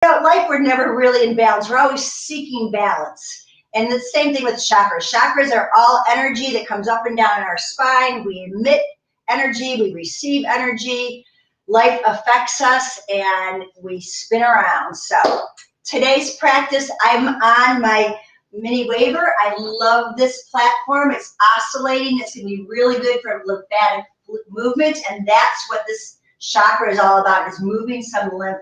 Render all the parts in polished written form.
life, we're never really in balance. We're always seeking balance. And the same thing with chakras. Chakras are all energy that comes up and down in our spine. We emit energy, we receive energy. Life affects us and we spin around. So today's practice, I'm on my mini waver. I love this platform. It's oscillating. It's going to be really good for lymphatic movement. And that's what this chakra is all about, is moving some lymph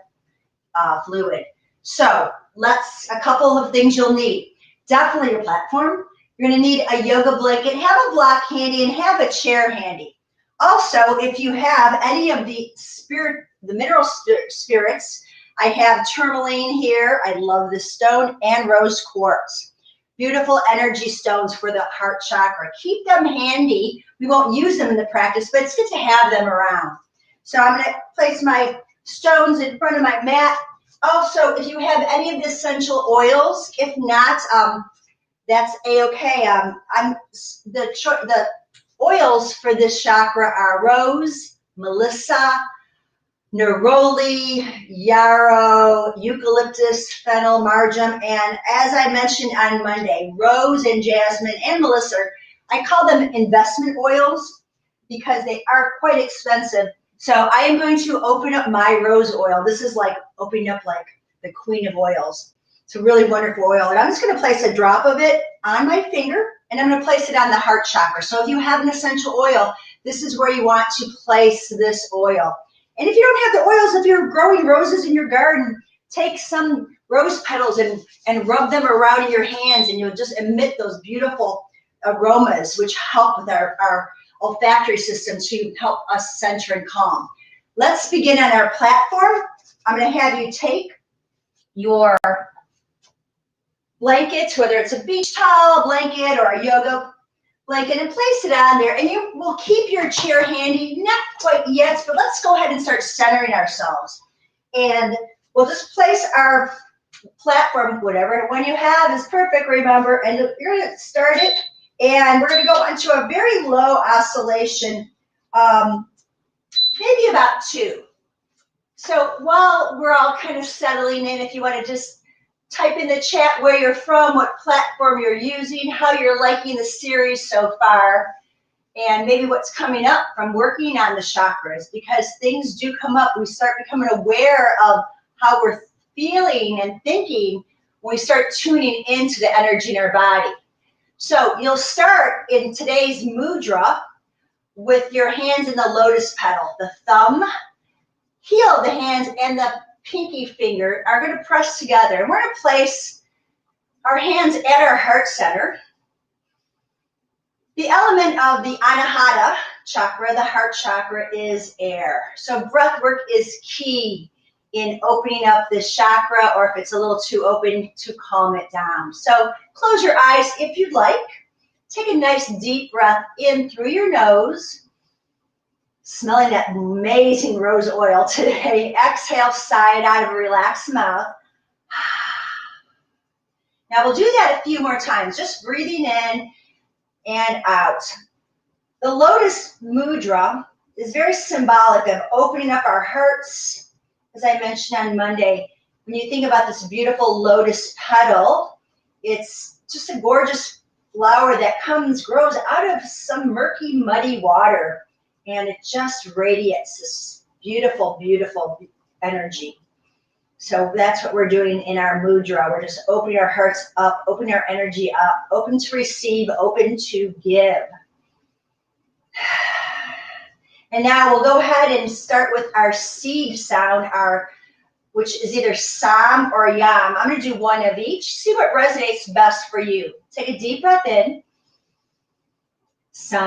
fluid. So a couple of things you'll need. Definitely your platform. You're going to need a yoga blanket. Have a block handy and have a chair handy. Also, if you have any of the mineral spirits, I have tourmaline here. I love this stone, and rose quartz. Beautiful energy stones for the heart chakra. Keep them handy. We won't use them in the practice, but it's good to have them around. So I'm going to place my stones in front of my mat. Also, if you have any of the essential oils, if not, that's a-okay. The oils for this chakra are rose, melissa, neroli, yarrow, eucalyptus, fennel, marjoram, and as I mentioned on Monday, rose and jasmine and melissa, I call them investment oils because they are quite expensive. So I am going to open up my rose oil. This is like opening up like the queen of oils. It's a really wonderful oil. And I'm just going to place a drop of it on my finger, and I'm going to place it on the heart chakra. So if you have an essential oil, this is where you want to place this oil. And if you don't have the oils, if you're growing roses in your garden, take some rose petals and rub them around in your hands, and you'll just emit those beautiful aromas, which help with our olfactory system to help us center and calm. Let's begin on our platform. I'm going to have you take your blanket, whether it's a beach towel blanket or a yoga blanket, and place it on there. And you will keep your chair handy, not quite yet, but let's go ahead and start centering ourselves. And we'll just place our platform, whatever one you have is perfect, remember, and you're going to start it. And we're going to go into a very low oscillation, maybe about 2. So while we're all kind of settling in, if you want to just type in the chat where you're from, what platform you're using, how you're liking the series so far, and maybe what's coming up from working on the chakras, because things do come up. We start becoming aware of how we're feeling and thinking when we start tuning into the energy in our body. So you'll start in today's mudra with your hands in the lotus petal. The thumb, heel of the hands, and the pinky finger are going to press together. And we're going to place our hands at our heart center. The element of the anahata chakra, the heart chakra, is air. So breath work is key in opening up this chakra, or if it's a little too open, to calm it down. So close your eyes if you'd like. Take a nice deep breath in through your nose, smelling that amazing rose oil today. Exhale, sigh it out of a relaxed mouth. Now we'll do that a few more times, just breathing in and out. The lotus mudra is very symbolic of opening up our hearts. As I mentioned on Monday, when you think about this beautiful lotus petal, it's just a gorgeous flower that grows out of some murky, muddy water, and it just radiates this beautiful, beautiful energy. So that's what we're doing in our mudra. We're just opening our hearts up, opening our energy up, open to receive, open to give. And now we'll go ahead and start with our seed sound, which is either sam or yam. I'm going to do one of each. See what resonates best for you. Take a deep breath in. Sam.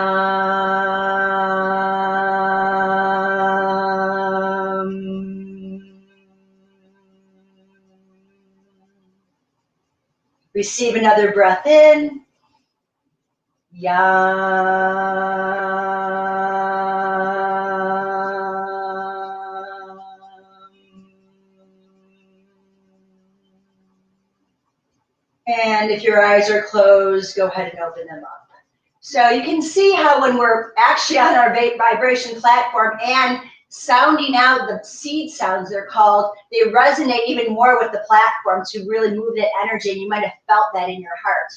Receive another breath in. Yam. And if your eyes are closed, go ahead and open them up. So you can see how when we're actually on our vibration platform and sounding out the seed sounds, they're called. They resonate even more with the platform to really move that energy, and you might have felt that in your heart.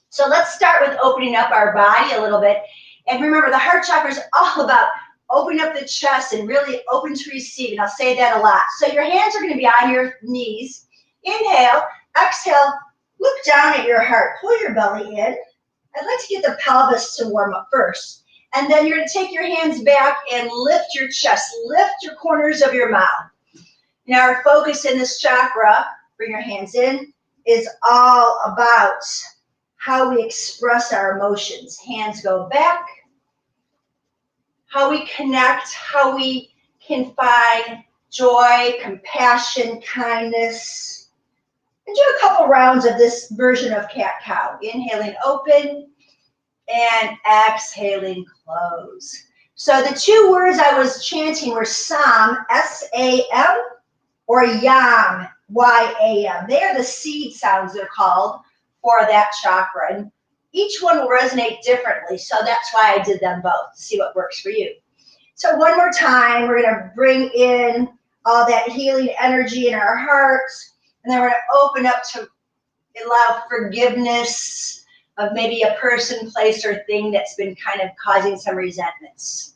So let's start with opening up our body a little bit. And remember, the heart chakra is all about opening up the chest and really open to receive. And I'll say that a lot. So your hands are going to be on your knees. Inhale, exhale, look down at your heart. Pull your belly in. I'd like to get the pelvis to warm up first. And then you're going to take your hands back and lift your chest. Lift your corners of your mouth. Now our focus in this chakra, bring your hands in, is all about how we express our emotions. Hands go back. How we connect, how we can find joy, compassion, kindness. And do a couple rounds of this version of cat-cow. Inhaling open and exhaling close. So the two words I was chanting were Sam, S-A-M, or Yam, Y-A-M. They are the seed sounds, they're called, for that chakra. And each one will resonate differently, so that's why I did them both, to see what works for you. So one more time, we're going to bring in all that healing energy in our hearts, and then we're going to open up to allow forgiveness of maybe a person, place, or thing that's been kind of causing some resentments.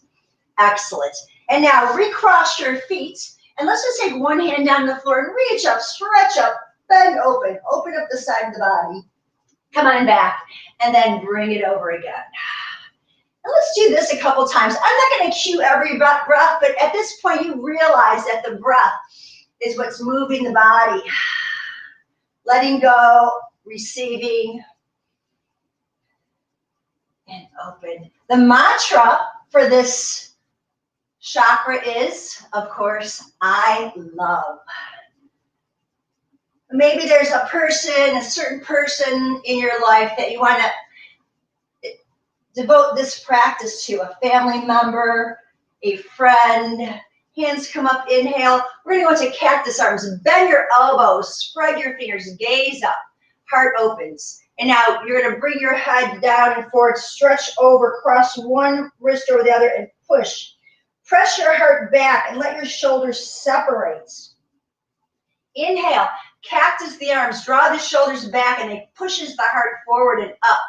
Excellent. And now recross your feet, and let's just take one hand down the floor and reach up, stretch up, bend open, open up the side of the body. Come on back, and then bring it over again. And let's do this a couple times. I'm not going to cue every breath, but at this point you realize that the breath is what's moving the body. Letting go, receiving, and open. The mantra for this chakra is, of course, I love. Maybe there's a person, a certain person in your life that you want to devote this practice to, a family member, a friend. Hands come up, inhale. We're going to go into cactus arms. Bend your elbows, spread your fingers, gaze up, heart opens. And now you're going to bring your head down and forward, stretch over, cross one wrist over the other, and push. Press your heart back and let your shoulders separate. Inhale. Cactus the arms, draw the shoulders back, and it pushes the heart forward and up.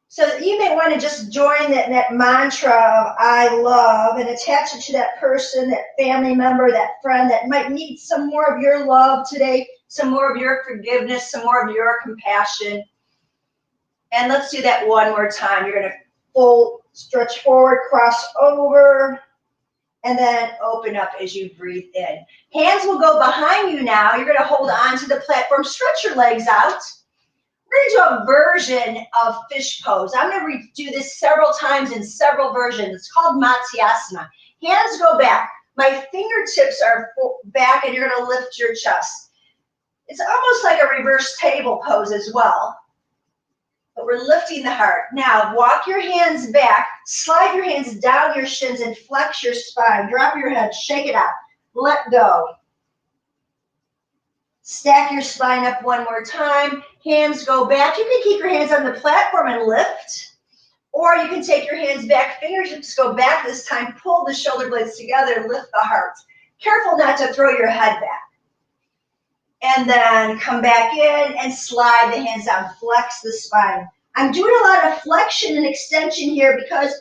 So you may want to just join that mantra of I love and attach it to that person, that family member, that friend that might need some more of your love today, some more of your forgiveness, some more of your compassion. And let's do that one more time. You're going to stretch forward, cross over, and then open up as you breathe in. Hands will go behind you now. You're going to hold on to the platform. Stretch your legs out. We're going to do a version of fish pose. I'm going to do this several times in several versions. It's called Matsyasana. Hands go back. My fingertips are back, and you're going to lift your chest. It's almost like a reverse table pose as well. But we're lifting the heart. Now, walk your hands back, slide your hands down your shins, and flex your spine. Drop your head, shake it out. Let go. Stack your spine up one more time. Hands go back. You can keep your hands on the platform and lift. Or you can take your hands back, fingertips go back this time, pull the shoulder blades together, lift the heart. Careful not to throw your head back. And then come back in and slide the hands down, flex the spine. I'm doing a lot of flexion and extension here because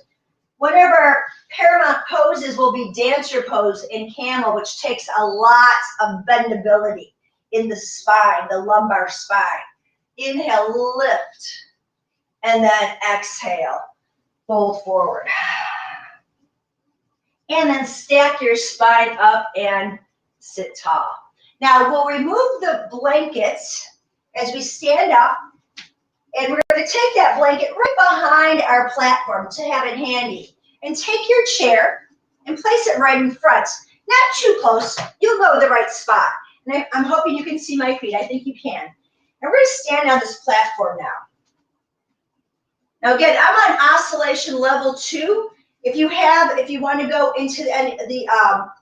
one of our paramount poses will be dancer pose in camel, which takes a lot of bendability in the spine, the lumbar spine. Inhale, lift, and then exhale, fold forward. And then stack your spine up and sit tall. Now we'll remove the blankets as we stand up, and we're going to take that blanket right behind our platform to have it handy. And take your chair and place it right in front. Not too close, you'll go to the right spot. And I'm hoping you can see my feet, I think you can. And we're going to stand on this platform now. Now again, I'm on oscillation level 2. If you want to go into if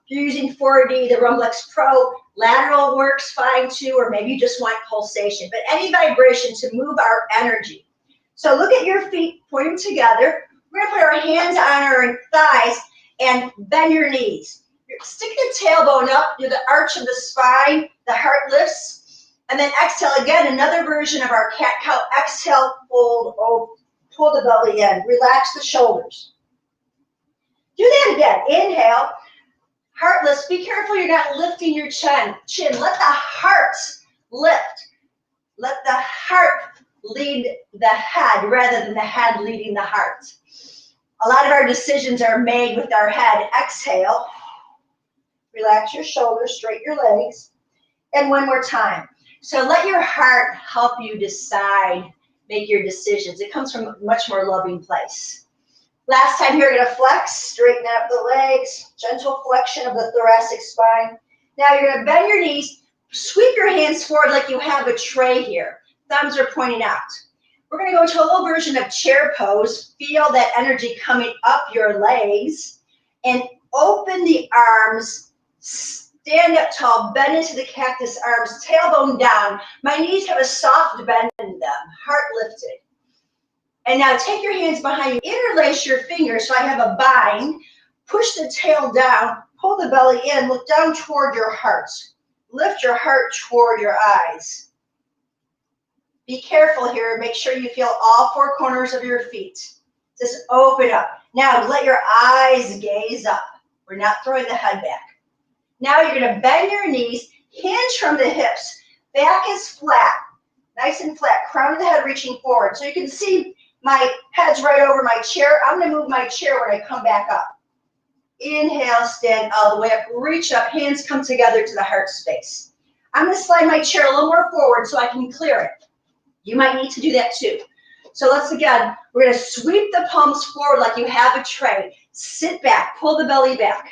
you're using 4D, the Rumblex Pro, lateral works fine too, or maybe you just want pulsation, but any vibration to move our energy. So look at your feet, point them together. We're going to put our hands on our thighs and bend your knees. Stick the tailbone up, do the arch of the spine, the heart lifts, and then exhale again, another version of our cat-cow. Exhale, fold, pull the belly in, relax the shoulders. Do that again. Inhale, heart lifts. Be careful you're not lifting your chin. Let the heart lift. Let the heart lead the head rather than the head leading the heart. A lot of our decisions are made with our head. Exhale. Relax your shoulders, straighten your legs. And one more time. So let your heart help you decide, make your decisions. It comes from a much more loving place. Last time here, you're going to flex, straighten up the legs, gentle flexion of the thoracic spine. Now you're going to bend your knees, sweep your hands forward like you have a tray here. Thumbs are pointing out. We're going to go into a little version of chair pose. Feel that energy coming up your legs and open the arms. Stand up tall, bend into the cactus arms, tailbone down. My knees have a soft bend in them, heart lifted. And now take your hands behind you, interlace your fingers so I have a bind. Push the tail down, pull the belly in, look down toward your heart. Lift your heart toward your eyes. Be careful here, make sure you feel all four corners of your feet. Just open up. Now let your eyes gaze up. We're not throwing the head back. Now you're going to bend your knees, hinge from the hips. Back is flat, nice and flat. Crown of the head reaching forward. So you can see my head's right over my chair. I'm going to move my chair when I come back up. Inhale, stand all the way up. Reach up, hands come together to the heart space. I'm going to slide my chair a little more forward so I can clear it. You might need to do that too. So let's again, we're going to sweep the palms forward like you have a tray. Sit back, pull the belly back.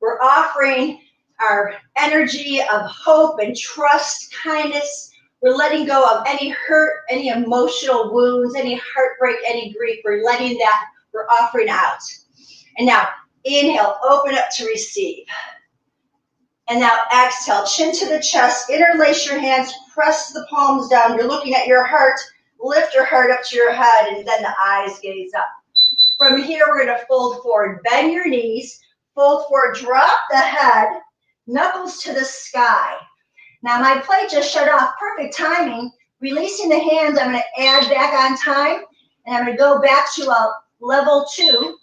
We're offering our energy of hope and trust, kindness. We're letting go of any hurt, any emotional wounds, any heartbreak, any grief. We're letting that, we're offering out. And now, inhale, open up to receive. And now exhale, chin to the chest, interlace your hands, press the palms down. You're looking at your heart. Lift your heart up to your head, and then the eyes gaze up. From here, we're going to fold forward. Bend your knees, fold forward, drop the head, knuckles to the sky. Now my plate just shut off, perfect timing. Releasing the hands, I'm going to add back on time, and I'm going to go back to a level 2.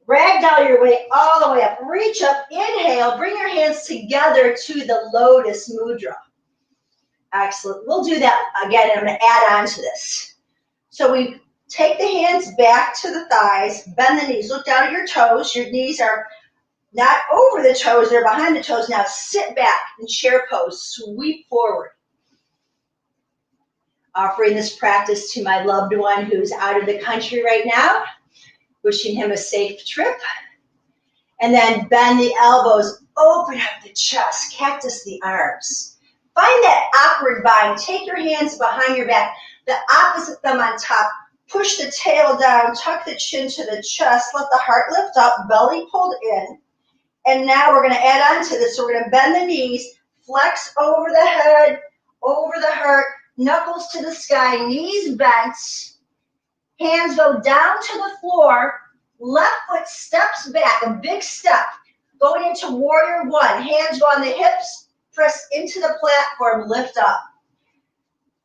Ragdoll your way all the way up. Reach up, inhale, bring your hands together to the lotus mudra. Excellent. We'll do that again, and I'm going to add on to this. So we take the hands back to the thighs, bend the knees, look down at your toes. Your knees are not over the toes, they're behind the toes. Now sit back in chair pose, sweep forward. Offering this practice to my loved one who's out of the country right now, wishing him a safe trip. And then bend the elbows, open up the chest, cactus the arms. Find that awkward bind. Take your hands behind your back, the opposite thumb on top. Push the tail down, tuck the chin to the chest, let the heart lift up, belly pulled in. And now we're going to add on to this. So we're going to bend the knees, flex over the head, over the heart, knuckles to the sky, knees bent. Hands go down to the floor. Left foot steps back, a big step. Going into warrior 1. Hands go on the hips, press into the platform, lift up.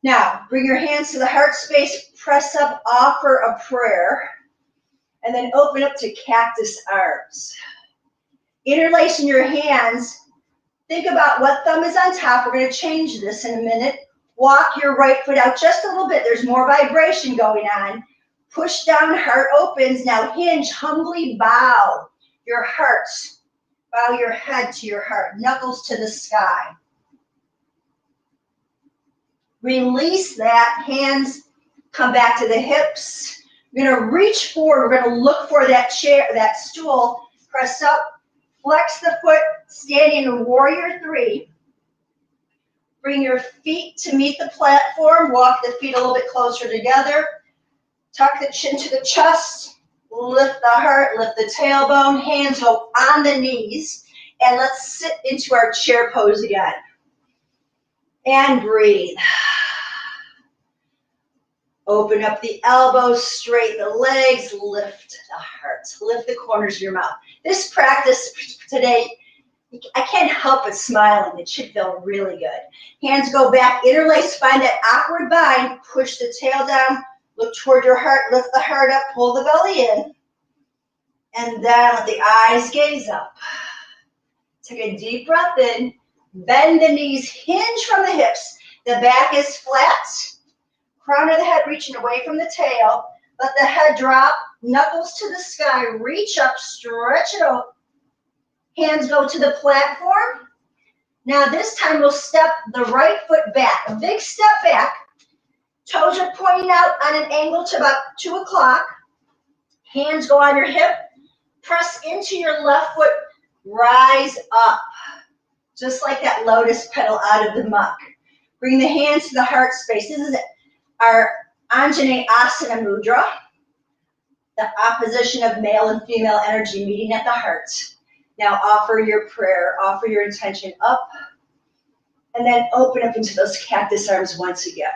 Now, bring your hands to the heart space, press up, offer a prayer. And then open up to cactus arms. Interlacing your hands, think about what thumb is on top. We're going to change this in a minute. Walk your right foot out just a little bit. There's more vibration going on. Push down, heart opens. Now hinge, humbly bow your heart. Bow your head to your heart, knuckles to the sky. Release that, hands come back to the hips. We're going to reach forward. We're going to look for that chair, that stool. Press up. Flex the foot, standing in warrior 3. Bring your feet to meet the platform. Walk the feet a little bit closer together. Tuck the chin to the chest. Lift the heart, lift the tailbone. Hands go on the knees. And let's sit into our chair pose again. And breathe. Open up the elbows, straighten the legs, lift the heart, lift the corners of your mouth. This practice today, I can't help but smiling. It should feel really good. Hands go back, interlace, find that awkward bind, push the tail down, look toward your heart, lift the heart up, pull the belly in, and then let the eyes gaze up. Take a deep breath in, bend the knees, hinge from the hips. The back is flat, crown of the head reaching away from the tail. Let the head drop, knuckles to the sky, reach up, stretch it out. Hands go to the platform. Now this time we'll step the right foot back, a big step back. Toes are pointing out on an angle to about 2 o'clock. Hands go on your hip. Press into your left foot. Rise up. Just like that lotus petal out of the muck. Bring the hands to the heart space. This is our Anjane Asana Mudra. The opposition of male and female energy meeting at the heart. Now offer your prayer, offer your intention up, and then open up into those cactus arms once again.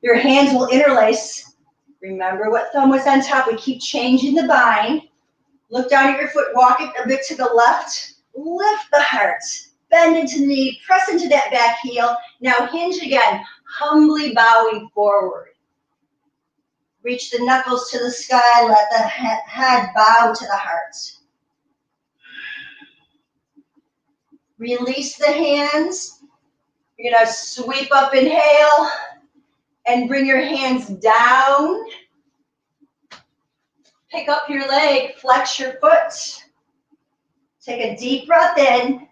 Your hands will interlace. Remember what thumb was on top. We keep changing the bind. Look down at your foot, walk it a bit to the left. Lift the heart, bend into the knee, press into that back heel. Now hinge again, humbly bowing forward. Reach the knuckles to the sky, let the head bow to the heart. Release the hands. You're gonna sweep up, inhale, and bring your hands down. Pick up your leg, flex your foot. Take a deep breath in,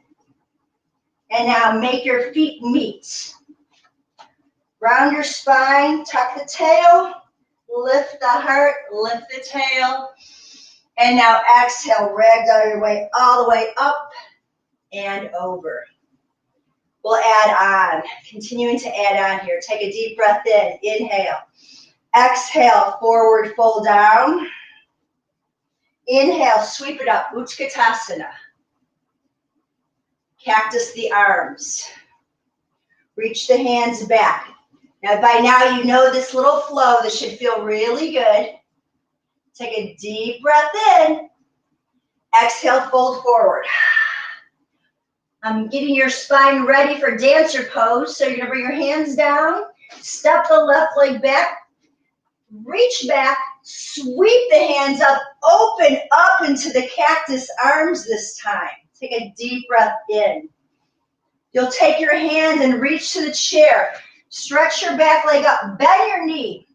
and now make your feet meet. Round your spine, tuck the tail, lift the heart, lift the tail, and now exhale, ragdoll your way all the way up and over. We'll add on, continuing to add on here. Take a deep breath in, inhale. Exhale, forward fold down. Inhale, sweep it up, Utkatasana. Cactus the arms. Reach the hands back. Now by now you know this little flow. This should feel really good. Take a deep breath in. Exhale, fold forward. I'm getting your spine ready for dancer pose. So you're gonna bring your hands down, step the left leg back, reach back, sweep the hands up, open up into the cactus arms this time. Take a deep breath in. You'll take your hand and reach to the chair. Stretch your back leg up, bend your knee.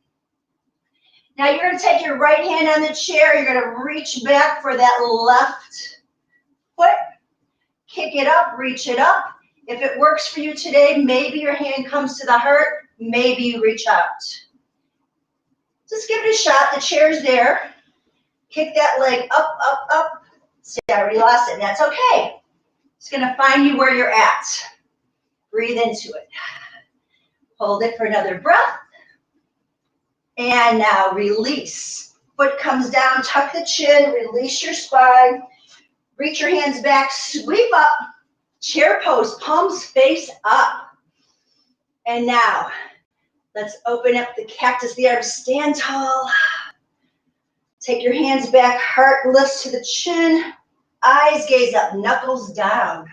Now you're gonna take your right hand on the chair, you're gonna reach back for that left foot. Kick it up, reach it up. If it works for you today, maybe your hand comes to the heart, maybe you reach out. Just give it a shot, the chair's there. Kick that leg up, up, up. See, I already lost it, and that's okay. It's gonna find you where you're at. Breathe into it. Hold it for another breath. And now release. Foot comes down, tuck the chin, release your spine. Reach your hands back, sweep up, chair pose, palms face up. And now, let's open up the cactus, the arms, stand tall. Take your hands back, heart lifts to the chin, eyes gaze up, knuckles down.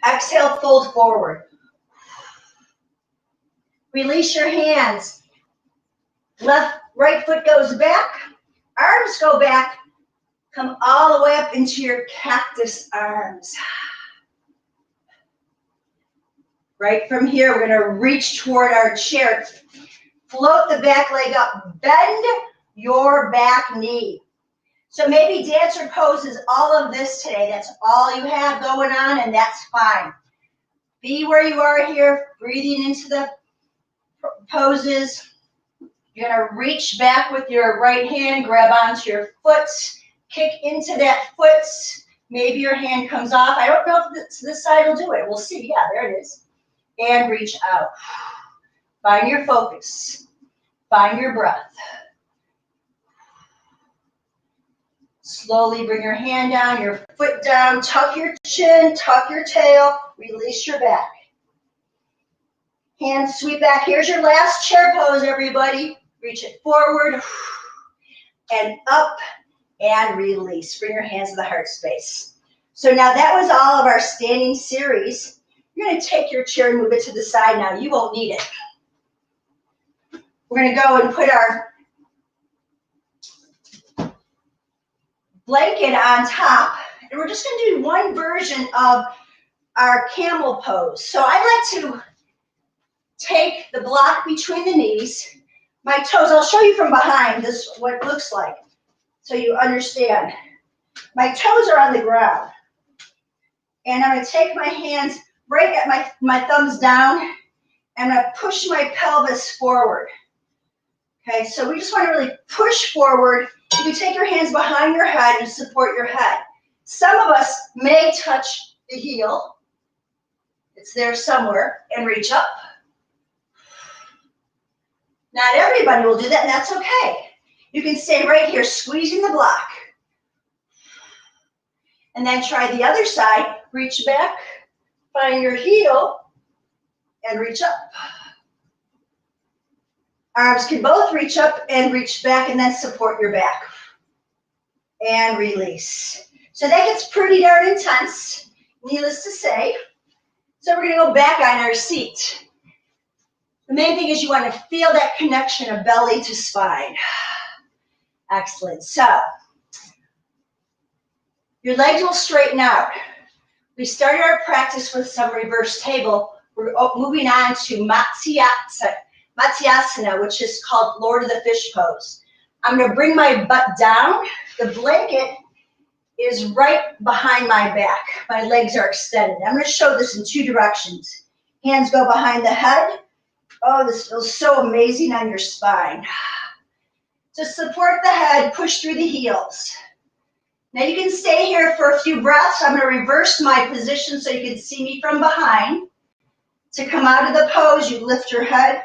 Exhale, fold forward. Release your hands. Right foot goes back, arms go back, come all the way up into your cactus arms. Right from here, we're gonna reach toward our chair. Float the back leg up, bend your back knee. So maybe dancer pose is all of this today. That's all you have going on, and that's fine. Be where you are here, breathing into the poses. You're gonna reach back with your right hand, grab onto your foot, kick into that foot. Maybe your hand comes off. I don't know if this side will do it. We'll see. Yeah, there it is. And reach out. Find your focus. Find your breath. Slowly bring your hand down, your foot down, tuck your chin, tuck your tail, release your back. Hands sweep back. Here's your last chair pose, everybody. Reach it forward and up and release. Bring your hands to the heart space. So now that was all of our standing series. You're going to take your chair and move it to the side now. You won't need it. We're going to go and put our blanket on top, and we're just going to do one version of our camel pose. So I like to take the block between the knees, my toes. I'll show you from behind this what it looks like so you understand. My toes are on the ground, and I'm going to take my hands right at my thumbs down, and I'm going to push my pelvis forward. Okay, so we just want to really push forward. You can take your hands behind your head and support your head. Some of us may touch the heel. It's there somewhere, and reach up. Not everybody will do that, and that's okay. You can stay right here, squeezing the block. And then try the other side. Reach back, find your heel, and reach up. Arms can both reach up and reach back, and then support your back. And release. So that gets pretty darn intense, needless to say. So we're going to go back on our seat. The main thing is you want to feel that connection of belly to spine. Excellent. So your legs will straighten out. We started our practice with some reverse table. We're moving on to Matsyasana, which is called Lord of the Fish pose. I'm going to bring my butt down. The blanket is right behind my back. My legs are extended. I'm going to show this in two directions. Hands go behind the head. Oh, this feels so amazing on your spine. To support the head, push through the heels. Now you can stay here for a few breaths. I'm going to reverse my position so you can see me from behind. To come out of the pose, you lift your head,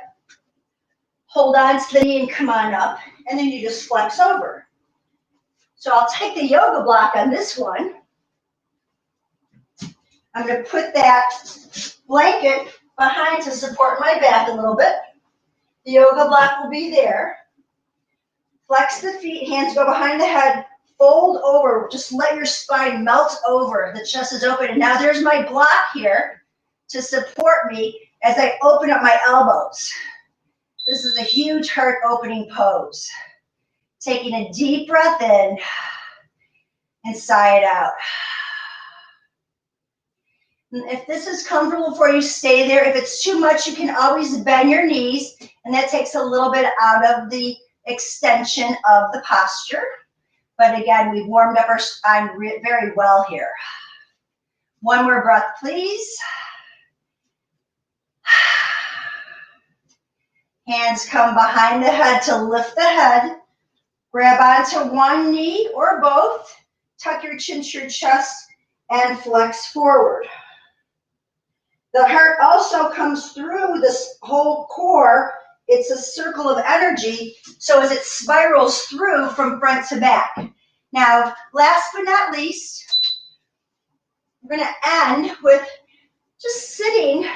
hold on to the knee and come on up, and then you just flex over. So I'll take the yoga block on this one. I'm going to put that blanket behind to support my back a little bit. The yoga block will be there. Flex the feet, hands go behind the head, fold over. Just let your spine melt over. The chest is open. And now there's my block here to support me as I open up my elbows. This is a huge heart opening pose. Taking a deep breath in and sigh it out. And if this is comfortable for you, stay there. If it's too much, you can always bend your knees, and that takes a little bit out of the extension of the posture. But again, we've warmed up our spine very well here. One more breath, please. Hands come behind the head to lift the head. Grab onto one knee or both. Tuck your chin to your chest and flex forward. The heart also comes through this whole core. It's a circle of energy. So as it spirals through from front to back. Now, last but not least, we're going to end with just sitting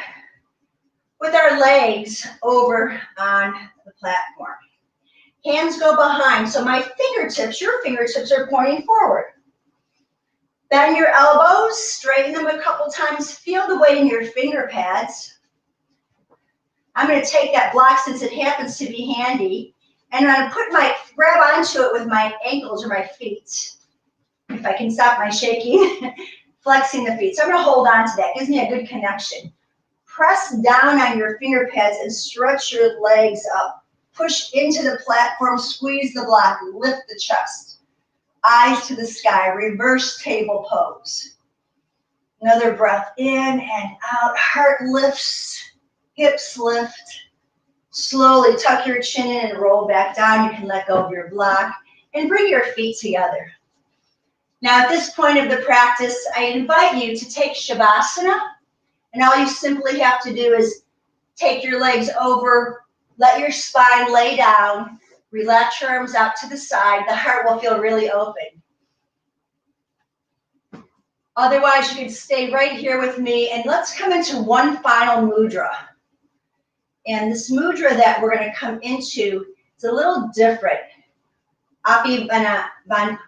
with our legs over on the platform. Hands go behind. So my fingertips, your fingertips are pointing forward. Bend your elbows, straighten them a couple times. Feel the weight in your finger pads. I'm going to take that block since it happens to be handy. And I'm going to grab onto it with my ankles or my feet. If I can stop my shaking, flexing the feet. So I'm going to hold on to that. Gives me a good connection. Press down on your finger pads and stretch your legs up. Push into the platform, squeeze the block, lift the chest. Eyes to the sky, reverse table pose. Another breath in and out. Heart lifts, hips lift. Slowly tuck your chin in and roll back down. You can let go of your block and bring your feet together. Now at this point of the practice, I invite you to take Shavasana. And all you simply have to do is take your legs over, let your spine lay down, relax your arms out to the side. The heart will feel really open. Otherwise, you can stay right here with me, and let's come into one final mudra. And this mudra that we're going to come into is a little different. Api Apan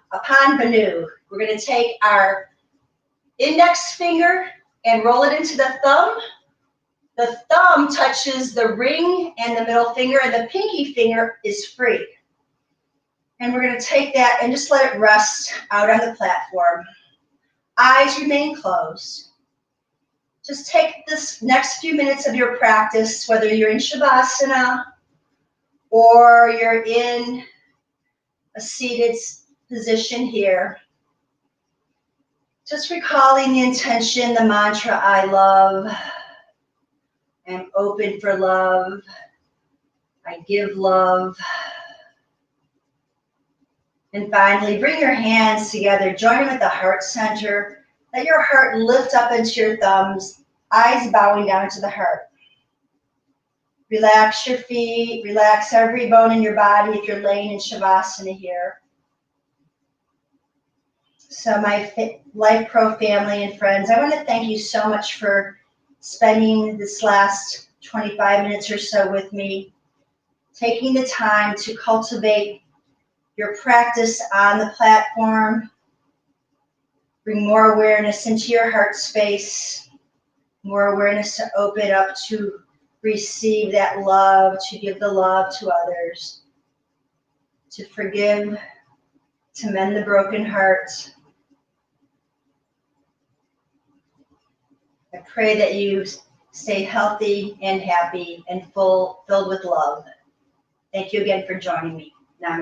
Banu. We're going to take our index finger and roll it into the thumb. The thumb touches the ring and the middle finger, and the pinky finger is free. And we're going to take that and just let it rest out on the platform. Eyes remain closed. Just take this next few minutes of your practice, whether you're in Shavasana or you're in a seated position here. Just recalling the intention, the mantra, I love. I'm open for love. I give love. And finally, bring your hands together, join at the heart center. Let your heart lift up into your thumbs, eyes bowing down to the heart. Relax your feet, relax every bone in your body if you're laying in Shavasana here. So my Lifepro family and friends, I want to thank you so much for spending this last 25 minutes or so with me, taking the time to cultivate your practice on the platform. Bring more awareness into your heart space, more awareness to open up to receive that love, to give the love to others, to forgive, to mend the broken heart. I pray that you stay healthy and happy and filled with love. Thank you again for joining me. Namaste.